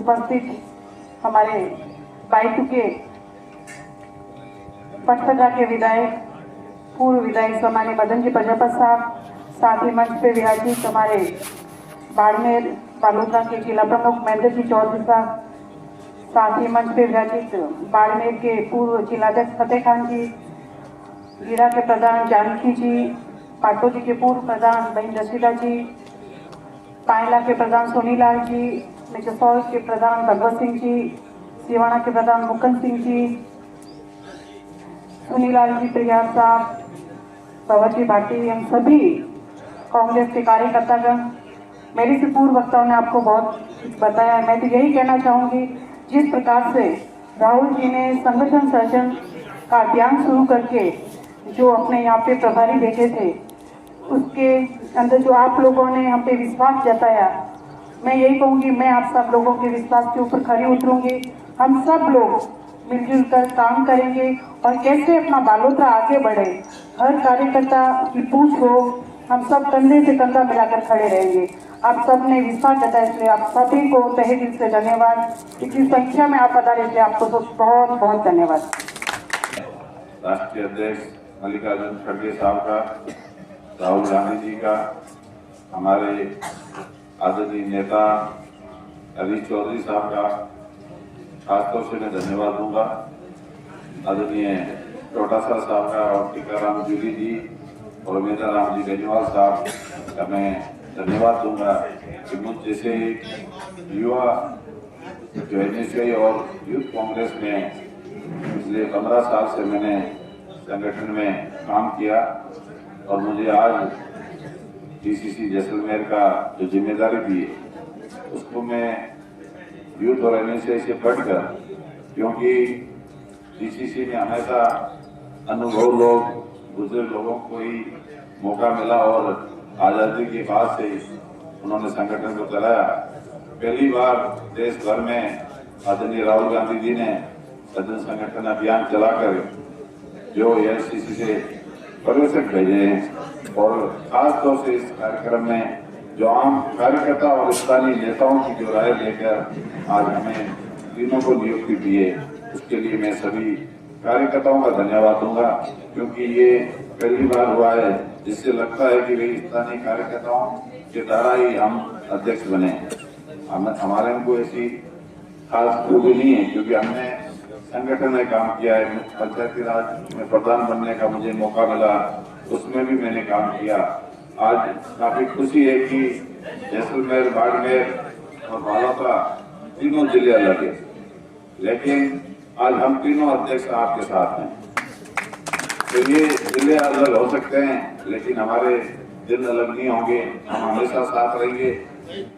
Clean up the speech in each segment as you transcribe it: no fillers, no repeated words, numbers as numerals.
उपस्थित हमारे बाईतू के पटसगा के विधायक पूर्व विधायक सम्मानीय मदन जी प्रजापत साहब, साथ ही मंच पे विराजित हमारे बाड़मेर बालोतरा के जिला प्रमुख महेंद्र जी चौधरी साहब, साथ ही मंच पे विराजित बाड़मेर के पूर्व जिलाध्यक्ष फतेह खान जी, गिरा के प्रधान जानकी जी, पाटो जी के पूर्व प्रधान बहन रशीदा जी, पायला के प्रधान सोनीलाल जी, मिर्जसौल के प्रधान भगवत सिंह जी, सिवाना के प्रधान मुकुंद सिंह जी, सुनीलाल जी प्रयाग साहब, भगवती भाटी, हम सभी कांग्रेस के कार्यकर्तागण, मेरे से पूर्व वक्ताओं ने आपको बहुत बताया है। मैं तो यही कहना चाहूंगी, जिस प्रकार से राहुल जी ने संगठन सर्जन का अभियान शुरू करके जो अपने यहाँ पे प्रभारी भेजे थे, उसके अंदर जो आप लोगों ने हम पे विश्वास जताया, मैं यही कहूँगी, मैं आप सब लोगों के विश्वास के ऊपर खड़ी उतरूंगी। हम सब लोग मिलजुल कर काम करेंगे और कैसे अपना बालोतरा आगे बढ़े, हर कार्यकर्ता की पूछ हो, हम सब कंधे से कंधा मिलाकर खड़े रहेंगे। आप सब ने विश्वास जताया, इसलिए आप सभी को तहे दिल से धन्यवाद। इतनी संख्या में आप पधारे, इसलिए आपको तो बहुत बहुत धन्यवाद। राष्ट्रीय अध्यक्ष मल्लिकार्जुन खड़गे साहब का, राहुल गांधी जी का, हमारे आदरणीय नेता हरीश चौधरी साहब का खासतौर से मैं धन्यवाद दूंगा। आदरणीय चौटासा साहब का और टीकाराम जूली जी और मेधा राम जी बेनीवाल साहब का मैं धन्यवाद दूंगा कि मुझ जैसे युवा जो एनएसयूआई और यूथ कांग्रेस में पिछले 15 साल से मैंने संगठन में काम किया और मुझे आज डीसीसी जैसलमेर का जो जिम्मेदारी दी है, उसको मैं यूथ और एनएसयूआई से बढ़कर, क्योंकि डीसीसी में हमेशा अनुभव लोग, बुजुर्ग लोगों को ही मौका मिला और आज़ादी के बाद से उन्होंने संगठन को चलाया। पहली बार देश भर में आदरणीय राहुल गांधी जी ने सदन संगठन अभियान चलाकर जो एआईसीसी से पर्यवेक्षक भेजे हैं और खासतौर से इस कार्यक्रम में जो आम कार्यकर्ता और स्थानीय नेताओं की जो राय लेकर आज हमें तीनों को नियुक्ति दी है, उसके लिए मैं सभी कार्यकर्ताओं का धन्यवाद दूंगा, क्योंकि ये पहली बार हुआ है जिससे लगता है कि वे स्थानीय कार्यकर्ताओं के द्वारा ही हम अध्यक्ष बने। हमारे को ऐसी खास खूबी नहीं है, क्योंकि हमने संगठन में काम किया है। पंचायती राज में प्रधान बनने का मुझे मौका मिला, उसमें भी मैंने काम किया। आज काफी खुशी है कि जैसलमेर, बाड़मेर और बालोतरा तीनों जिले अलग है, लेकिन आज हम तीनों अध्यक्ष आपके साथ हैं। तो ये जिले अलग हो सकते हैं, लेकिन हमारे दिल अलग नहीं होंगे। हम हमेशा साथ रहेंगे।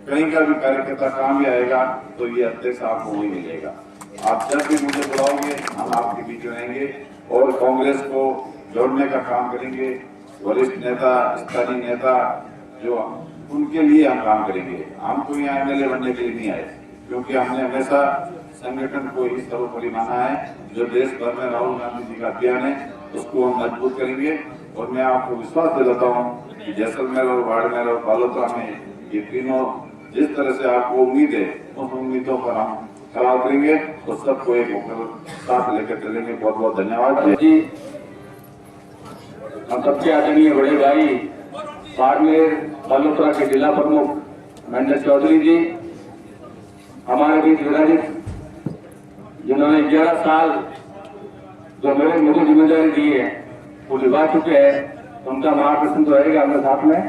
कहीं का भी कार्यकर्ता काम में आएगा तो ये अध्यक्ष आपको वही मिलेगा। आप जब भी मुझे बुलाओगे, हम आपके बीच रहेंगे और कांग्रेस को जोड़ने का काम करेंगे। वरिष्ठ नेता, स्थानीय नेता जो, उनके लिए हम काम करेंगे। हम तो यहाँ एमएलए बनने के लिए नहीं आए, क्योंकि हमने हमेशा संगठन को ही सर्वोपरि माना है। जो देश भर में राहुल गांधी जी का अभियान है, उसको हम मजबूत करेंगे। और मैं आपको विश्वास दिलाता हूँ कि जैसलमेर और बाड़मेर और बालोतरा में ये तीनों, जिस तरह से आपको उम्मीद है, उन उम्मीदों पर हम खड़ा करेंगे तो सबको एक होकर साथ लेकर चलेंगे। बहुत बहुत धन्यवाद जी। हम सबके आदरणीय बड़े भाई बाड़मेर बालोतरा के जिला प्रमुख महेंद्र चौधरी जी हमारे बीच विराजित, जिन्होंने 11 साल जो मुझे जिम्मेदारी दी है वो निभा चुके हैं, उनका मार्गदर्शन तो रहेगा हमारे साथ में।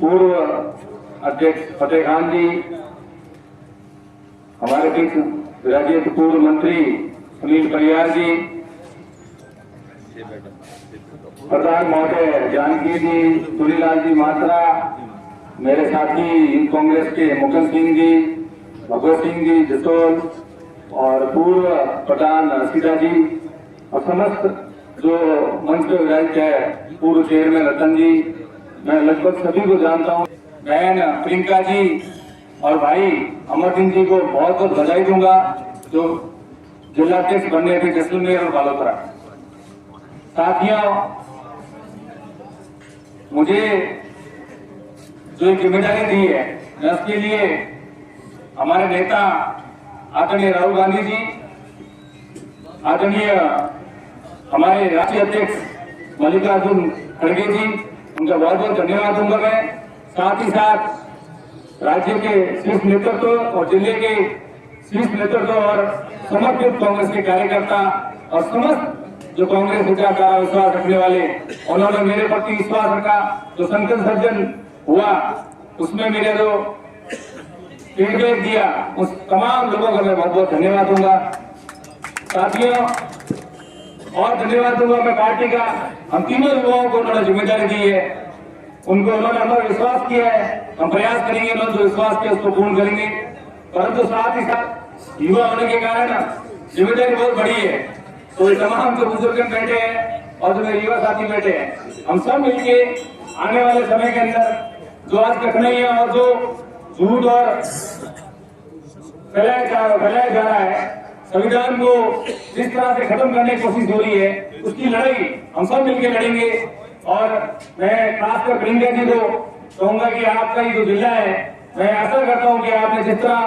पूर्व अध्यक्ष फतेह खान जी, हमारे बीच विराजित पूर्व मंत्री सुनील परियार जी, प्रधान महोदय जानकी जी, सुनीलाल जी मात्रा, मेरे साथी यूथ कांग्रेस के मुकुंद सिंह जी, भगवत सिंह जी जसोल और पूर्व प्रधान रशीदा जी और समस्त जो मंच पे विराजित है, पूर्व चेयरमैन रतन जी, मैं लगभग सभी को जानता हूँ। बहन प्रियंका जी और भाई अमर सिंह जी को बहुत बहुत बधाई दूंगा, जो जिलाध्यक्ष बनने थे जैसलमेर और बालोतरा। साथियों, मुझे जो जिम्मेदारी दी है, मैं उसके लिए हमारे नेता आदरणीय राहुल गांधी जी, आदरणीय हमारे राष्ट्रीय अध्यक्ष मल्लिकार्जुन खड़गे जी, उनका बहुत बहुत धन्यवाद दूंगा मैं। साथ ही साथ राज्य के शीर्ष नेतृत्व और जिले के शीर्ष नेतृत्व और समर्पित कांग्रेस के कार्यकर्ता और समस्त जो कांग्रेस विचार का विश्वास रखने वाले, उन्होंने मेरे प्रति विश्वास रखा। जो संकल्प सर्जन हुआ उसमें मेरे जो फीडबैक दिया, उस तमाम लोगों का मैं बहुत बहुत धन्यवाद दूंगा। साथियों, और धन्यवाद दूंगा मैं पार्टी का, हम तीनों युवाओं को उन्होंने जिम्मेदारी दी है, उनको उन्होंने हम पर विश्वास किया है। हम प्रयास करेंगे, उन्होंने जो विश्वास किया उसको पूर्ण करेंगे। परंतु साथ ही साथ युवा होने के कारण जिम्मेदारी बहुत बड़ी है। तो ये तमाम जो बुजुर्ग बैठे हैं और जो मेरे युवा साथी बैठे हैं, हम सब मिलके आने वाले समय के अंदर जो आज कठिनाइयां और जो झूठ और फैलाया जा रहा है, संविधान को जिस तरह से खत्म करने की कोशिश हो रही है, उसकी लड़ाई हम सब मिलकर लड़ेंगे। और मैं खासकर प्रियंका जी को कहूंगा कि आपका ये जो जिला है, मैं आशा करता हूं कि आपने जिस तरह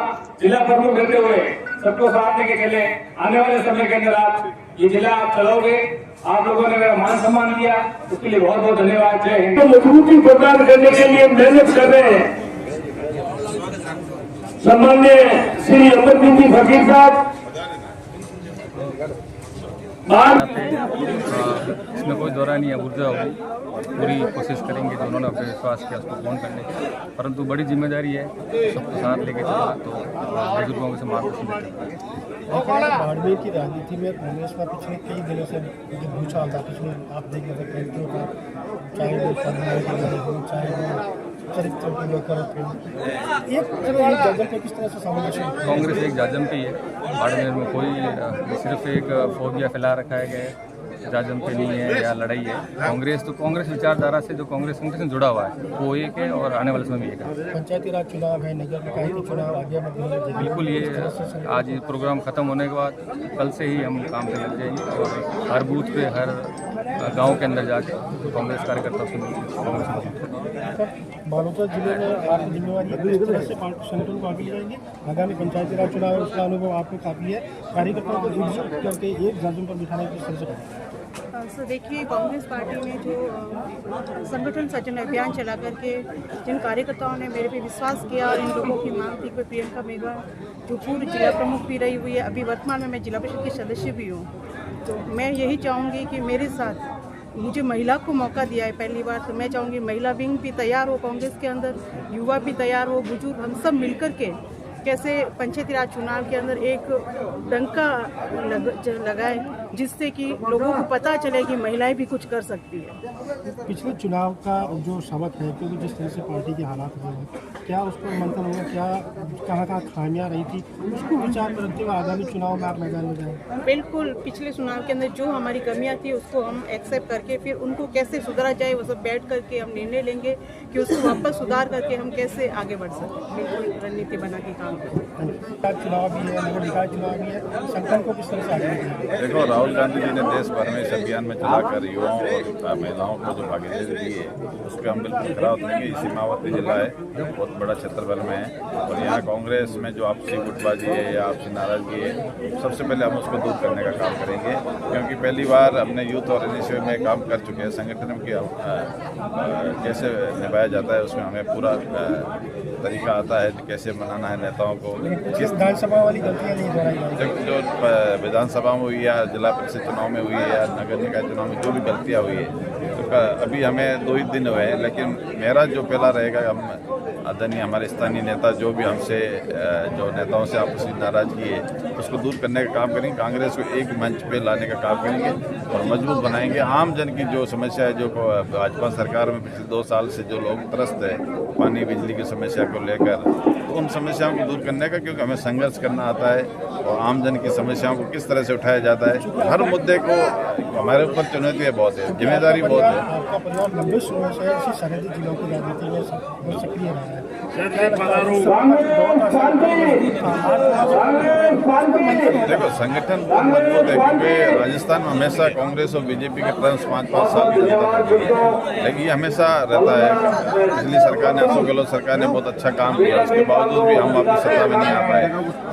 जिला प्रमुख रहते हुए सबको साथ लेके चले, आने वाले समय के अंदर आप ये जिला आप चलाओगे। आप लोगों ने मेरा मान सम्मान दिया, उसके लिए बहुत बहुत धन्यवाद। जय हिंद। मजबूती प्रदान करने के लिए मेहनत कर रहे हैं सम्मान्य श्री अमरदीन जी फकीर साहब। इसमें कोई दौरा नहीं है, ऊर्जा होगी, पूरी कोशिश करेंगे जो उन्होंने अपने विश्वास किया उसको पूर्ण करने की। परंतु बड़ी जिम्मेदारी है, सबको साथ लेके चलना, तो बुजुर्गों को से मार्गदर्शन देना। बाड़मेर की राजनीति में कांग्रेस का पिछले कई दिनों से जो भूचाल था, पिछले आप देख रहे थे का, चाहे वो चाहे वो चरित्र की लेकर एक जाजम पे किस तरह से समावेश है? कांग्रेस एक जाजम पे ही है, बाड़मेर में कोई सिर्फ एक फोबिया फैला रखा है, जाजम पे नहीं है या लड़ाई है। कांग्रेस तो कांग्रेस विचारधारा से जो कांग्रेस से जुड़ा हुआ है वो एक है, और आने वाले समय में एक है। पंचायती राज चुनाव है, नगर निकाय के चुनाव आगे बिल्कुल, ये आज ये प्रोग्राम खत्म होने के बाद कल से ही हम काम पे लग जाएंगे, और हर बूथ पे हर गांव के अंदर जाके कांग्रेस कार्यकर्ता से बालोतर जिले में आपकी जिम्मेवारी किस तरह से संगठन को आगे ले जाएंगे? आगामी पंचायती राज चुनाव है, उसका अनुभव आपको काफ़ी है, कार्यकर्ताओं को एकजुट करके एक जाजम पर बिठाने की तरह से सो देखिए, कांग्रेस पार्टी में जो संगठन सृजन अभियान चला करके जिन कार्यकर्ताओं ने मेरे पे विश्वास किया और इन लोगों की मांग थी, प्रियंका मेघा जो पूर्व जिला प्रमुख भी रही हुई है, अभी वर्तमान में मैं जिला परिषद की सदस्य भी हूँ, तो मैं यही चाहूँगी कि मेरे साथ मुझे महिला को मौका दिया है पहली बार, तो मैं चाहूँगी महिला विंग भी तैयार हो कांग्रेस के अंदर, युवा भी तैयार हो, बुजुर्ग, हम सब मिलकर के कैसे पंचायती राज चुनाव के अंदर एक डंका लगाए, जिससे कि लोगों को पता चले कि महिलाएं भी कुछ कर सकती है। पिछले चुनाव का जो सबक है, क्योंकि जिस तरह से पार्टी के हालात हुए हैं, क्या उस पर मंथन होगा, क्या कहाँ खामियां रही थी, उसको विचार में रखते हुए आगामी चुनाव में आप मैदान में जाएंगे? बिल्कुल, पिछले चुनाव के अंदर जो हमारी कमियां थी उसको हम एक्सेप्ट करके फिर उनको कैसे सुधारा जाए, वो सब बैठ करके हम निर्णय लेंगे कि उसको वापस सुधार करके हम कैसे आगे बढ़ सकते। बिल्कुल रणनीति बना के काम चुनाव भी है, नगर निकाय चुनाव भी है, संगठन को किस तरह से आगे बढ़ाएंगे? देखो, राहुल गांधी जी ने देश भर में इस अभियान में चलाकर युवाओं और महिलाओं को जो भागीदारी दी है उस पर हम बिल्कुल खरा उतरेंगे। सीमावर्ती जिला है, बहुत बड़ा क्षेत्रफल में है, और यहाँ कांग्रेस में जो आपसी गुटबाजी है या आपसी नाराजगी है, सबसे पहले हम उसको दूर करने का काम करेंगे, क्योंकि पहली बार हमने यूथ और इनिशिएटिव में काम कर चुके हैं। संगठन की कैसे निभाया जाता है उसमें हमें पूरा तरीका आता है, कैसे मनाना है नेताओं को। किस विधानसभा वाली गलतियाँ नहीं दोहराई जो विधानसभा में हुई या जिला परिषद चुनाव में हुई है या नगर निकाय चुनाव में जो भी गलतियाँ हुई है, तो अभी हमें 2 ही दिन हुए हैं, लेकिन मेरा जो पहला रहेगा, हम आदरणीय हमारे स्थानीय नेता जो भी हमसे जो नेताओं से आपसी नाराजगी है उसको दूर करने का काम करेंगे, कांग्रेस को एक मंच पे लाने का काम करेंगे और मजबूत बनाएंगे। आम जन की जो समस्या है, जो भाजपा सरकार में पिछले 2 साल से जो लोग त्रस्त है पानी बिजली की समस्या को लेकर, तो उन समस्याओं को दूर करने का, क्योंकि हमें संघर्ष करना आता है और आम जन की समस्याओं को किस तरह से उठाया जाता है, हर मुद्दे को हमारे ऊपर चुनौतियाँ बहुत है, जिम्मेदारी बहुत है। आपका परिवार लंबे समय से इसी सरहदी जिलों की राजनीति में बहुत सक्रिय रहा है। देखो, संगठन बहुत मजबूत है, क्योंकि राजस्थान में हमेशा कांग्रेस और बीजेपी के टर्म्स 5-5 साल की लेकिन ये हमेशा रहता है। पिछली सरकार ने, अशोक गहलोत सरकार ने बहुत अच्छा काम किया, उसके बावजूद बावजूद भी हम अपनी सत्ता में नहीं आ पाए।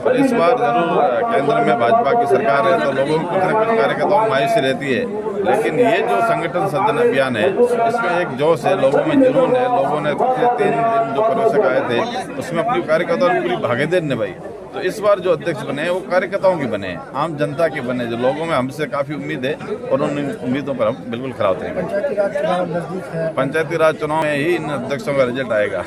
और इस बार जरूर केंद्र में भाजपा की सरकार है तो लोगों को कुछ न कुछ कार्यकर्ताओं में मायूसी रहती है, लेकिन ये जो संगठन सृजन अभियान है इसमें एक जोश है, लोगों में जुनून है। लोगों ने पिछले 3 दिन जो प्रवेशक आए थे उसमें अपनी कार्यकर्ताओं ने पूरी भागीदारी निभाई। तो इस बार जो अध्यक्ष बने वो कार्यकर्ताओं के बने, आम जनता के बने, जो लोगों में हमसे काफी उम्मीद है और उन उम्मीदों पर हम बिल्कुल खरा उतरेंगे। पंचायती राज चुनाव नजदीक है, पंचायती राज चुनाव में ही इन अध्यक्षों का रिजल्ट आएगा।